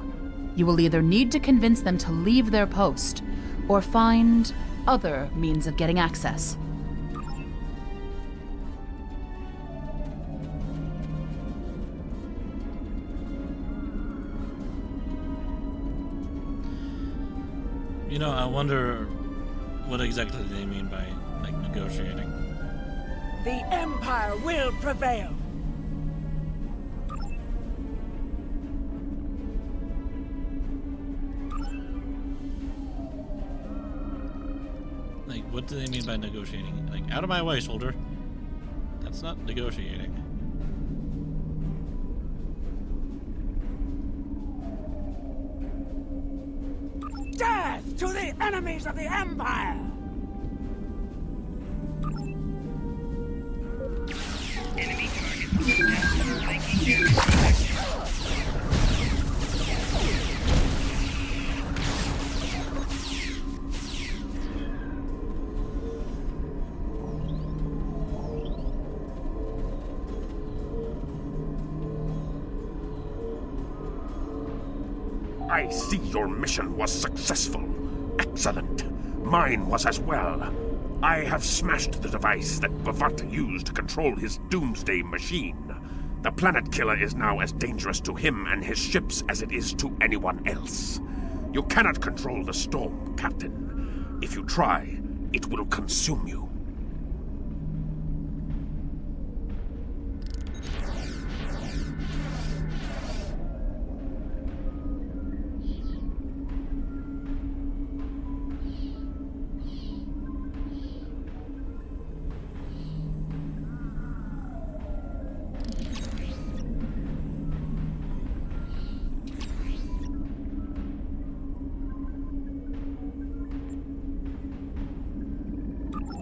You will either need to convince them to leave their post, or find other means of getting access. You know, I wonder what exactly they mean by, like, negotiating. The Empire will prevail. Like, what do they mean by negotiating? Like, out of my way, soldier. That's not negotiating. Death to the enemies of the Empire! Enemy target. Taking you. I see your mission was successful. Excellent. Mine was as well. I have smashed the device that Bavat used to control his doomsday machine. The planet killer is now as dangerous to him and his ships as it is to anyone else. You cannot control the storm, Captain. If you try, it will consume you.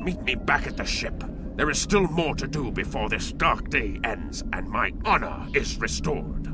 Meet me back at the ship. There is still more to do before this dark day ends and my honor is restored.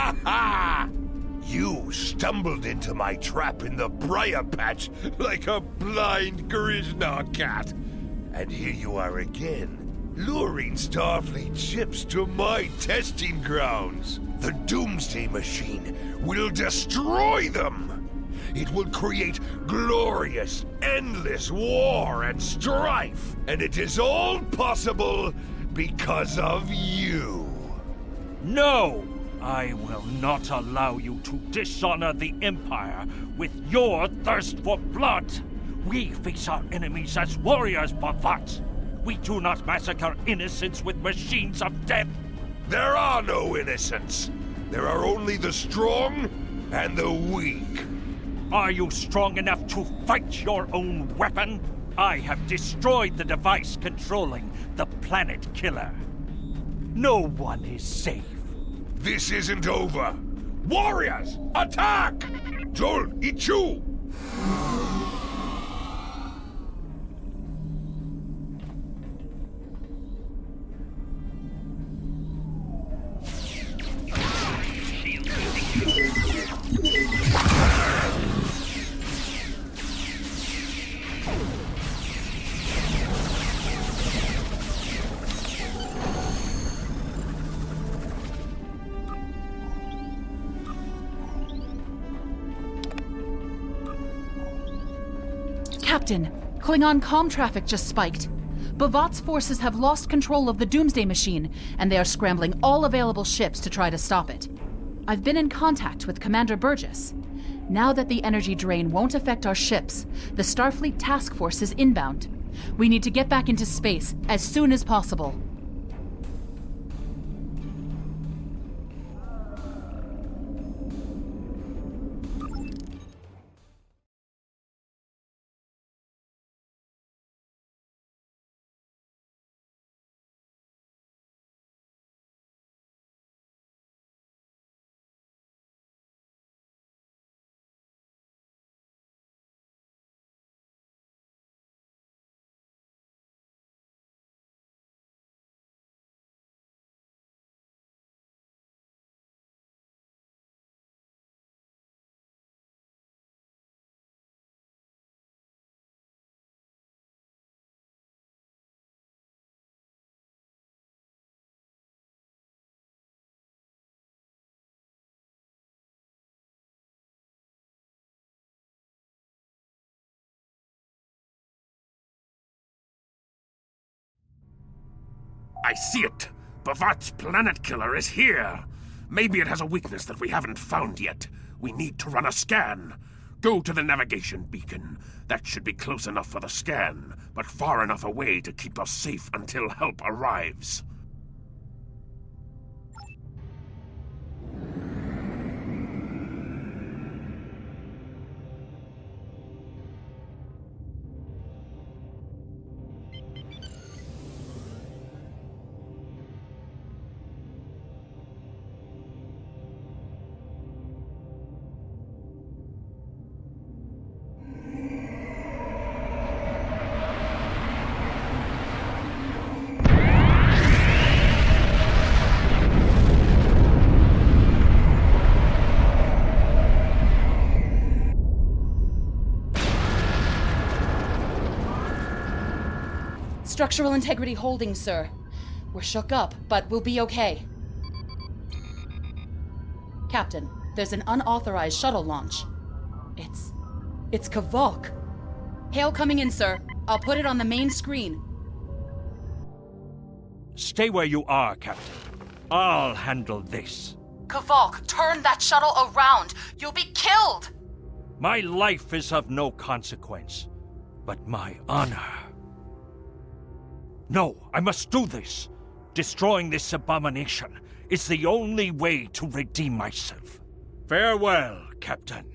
Ha ha! You stumbled into my trap in the briar patch like a blind Griznar cat. And here you are again, luring Starfleet ships to my testing grounds. The Doomsday Machine will destroy them. It will create glorious, endless war and strife. And it is all possible because of you. No! I will not allow you to dishonor the Empire with your thirst for blood. We face our enemies as warriors, Bovat. We do not massacre innocents with machines of death. There are no innocents. There are only the strong and the weak. Are you strong enough to fight your own weapon? I have destroyed the device controlling the planet killer. No one is safe. This isn't over. Warriors, attack! Joel, Ichu! Captain, Klingon comm traffic just spiked. Bavat's forces have lost control of the Doomsday Machine, and they are scrambling all available ships to try to stop it. I've been in contact with Commander Burgess. Now that the energy drain won't affect our ships, the Starfleet task force is inbound. We need to get back into space as soon as possible. I see it! Bavat's planet killer is here! Maybe it has a weakness that we haven't found yet. We need to run a scan. Go to the navigation beacon. That should be close enough for the scan, but far enough away to keep us safe until help arrives. Structural integrity holding, sir. We're shook up, but we'll be okay. Captain, there's an unauthorized shuttle launch. It's Kavok. Hail coming in, sir. I'll put it on the main screen. Stay where you are, Captain. I'll handle this. Kavok, turn that shuttle around. You'll be killed! My life is of no consequence, but my honor. No, I must do this. Destroying this abomination is the only way to redeem myself. Farewell, Captain.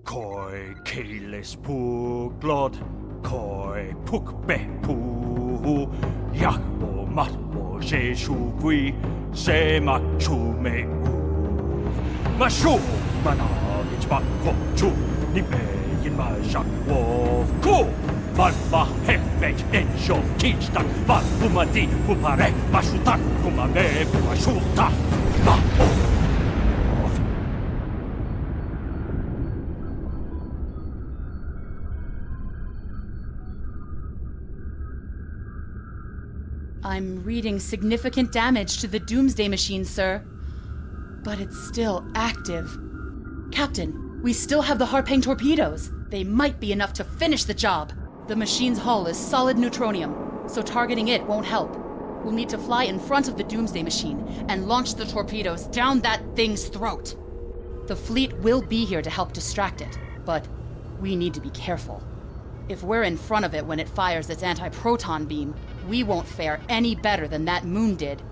Koi keles pu glod, koi puk be pu, yak o mat o je shu gui, se mak chu me u. Mashu managich mak ko chu, ni pe yin ma jak wo ku. Van va heffet en sjov tidsdag, van humadi hupare, mashutak humame, mashutak, ma o. I'm reading significant damage to the Doomsday Machine, sir. But it's still active. Captain, we still have the Harpang torpedoes. They might be enough to finish the job. The machine's hull is solid neutronium, so targeting it won't help. We'll need to fly in front of the Doomsday Machine and launch the torpedoes down that thing's throat. The fleet will be here to help distract it, but we need to be careful. If we're in front of it when it fires its anti-proton beam, we won't fare any better than that moon did.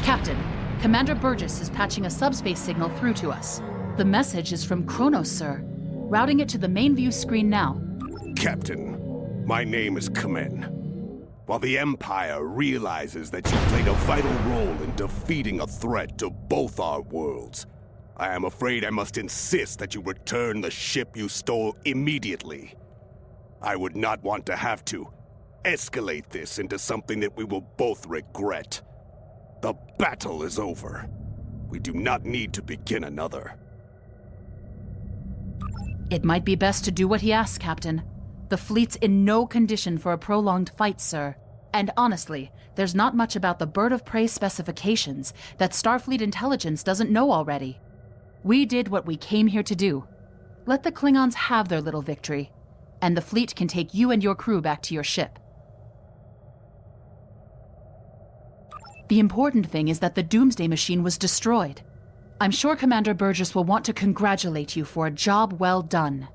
Captain, Commander Burgess is patching a subspace signal through to us. The message is from Kronos, sir. Routing it to the main view screen now. Captain, my name is Kamen. While the Empire realizes that you played a vital role in defeating a threat to both our worlds, I am afraid I must insist that you return the ship you stole immediately. I would not want to have to escalate this into something that we will both regret. The battle is over. We do not need to begin another. It might be best to do what he asks, Captain. The fleet's in no condition for a prolonged fight, sir. And honestly, there's not much about the bird of prey specifications that Starfleet intelligence doesn't know already. We did what we came here to do. Let the Klingons have their little victory, and the fleet can take you and your crew back to your ship. The important thing is that the Doomsday Machine was destroyed. I'm sure Commander Burgess will want to congratulate you for a job well done.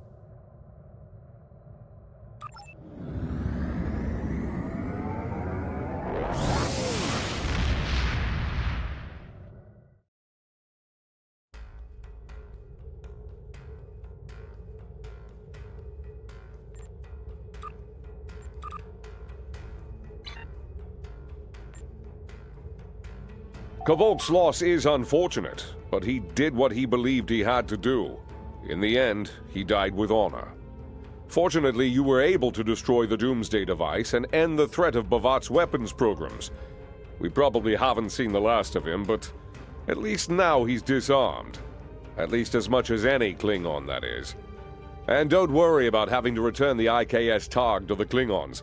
Kvolk's loss is unfortunate, but he did what he believed he had to do. In the end, he died with honor. Fortunately, you were able to destroy the Doomsday device and end the threat of Bavat's weapons programs. We probably haven't seen the last of him, but at least now he's disarmed. At least as much as any Klingon, that is. And don't worry about having to return the IKS Targ to the Klingons.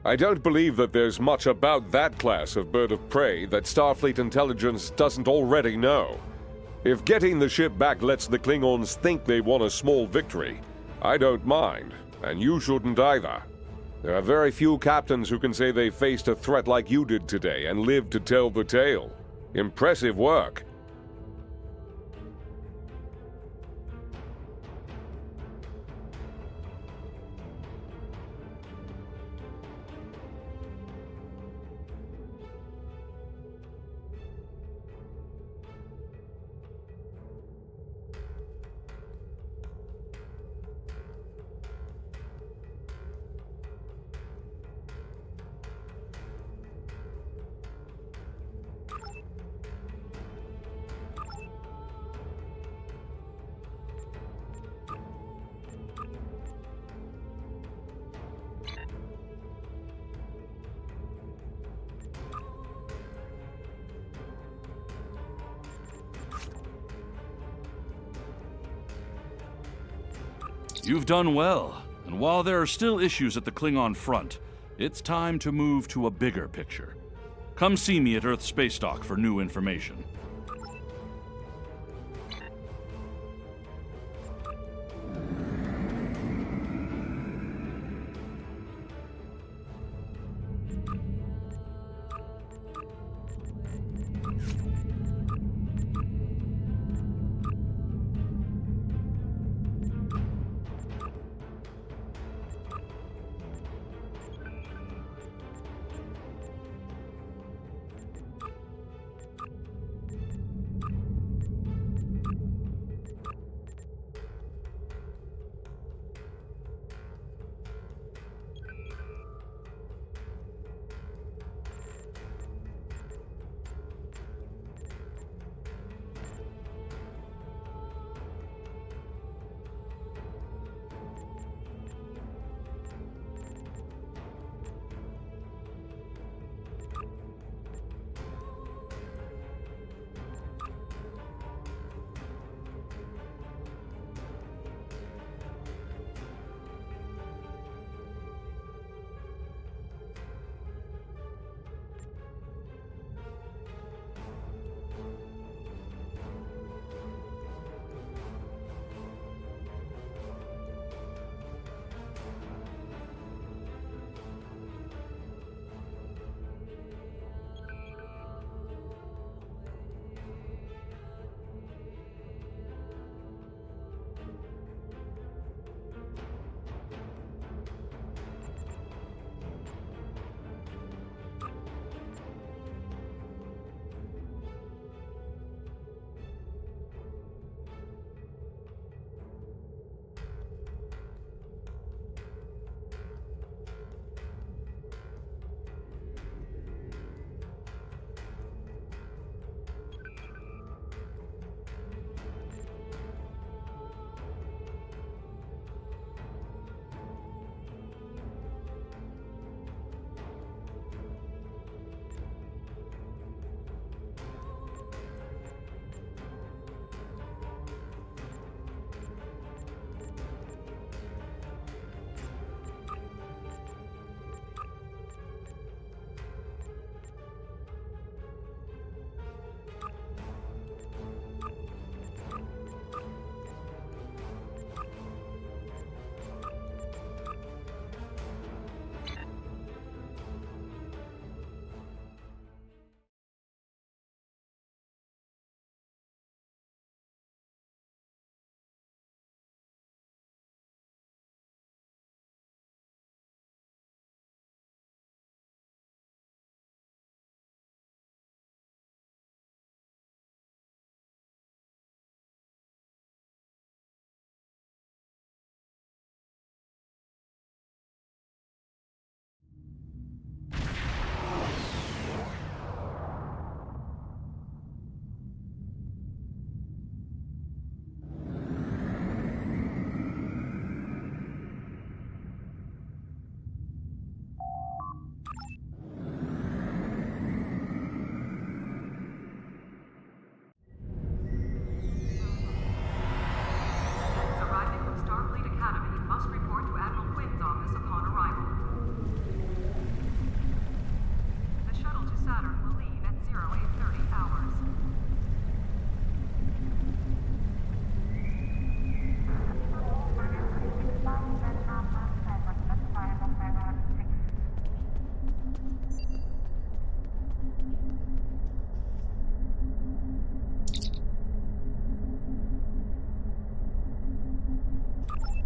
I don't believe that there's much about that class of bird of prey that Starfleet intelligence doesn't already know. If getting the ship back lets the Klingons think they won a small victory, I don't mind, and you shouldn't either. There are very few captains who can say they faced a threat like you did today and lived to tell the tale. Impressive work. You've done well, and while there are still issues at the Klingon front, it's time to move to a bigger picture. Come see me at Earth Space Dock for new information.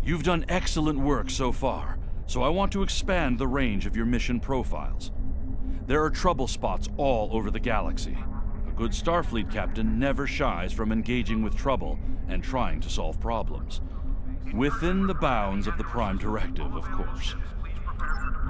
You've done excellent work so far, so I want to expand the range of your mission profiles. There are trouble spots all over the galaxy. A good Starfleet captain never shies from engaging with trouble and trying to solve problems. Within the bounds of the Prime Directive, of course.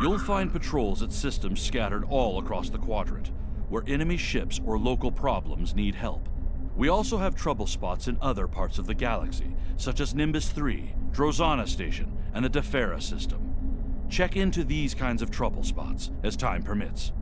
You'll find patrols at systems scattered all across the quadrant, where enemy ships or local problems need help. We also have trouble spots in other parts of the galaxy, such as Nimbus 3, Drozana Station, and the Defera system. Check into these kinds of trouble spots as time permits.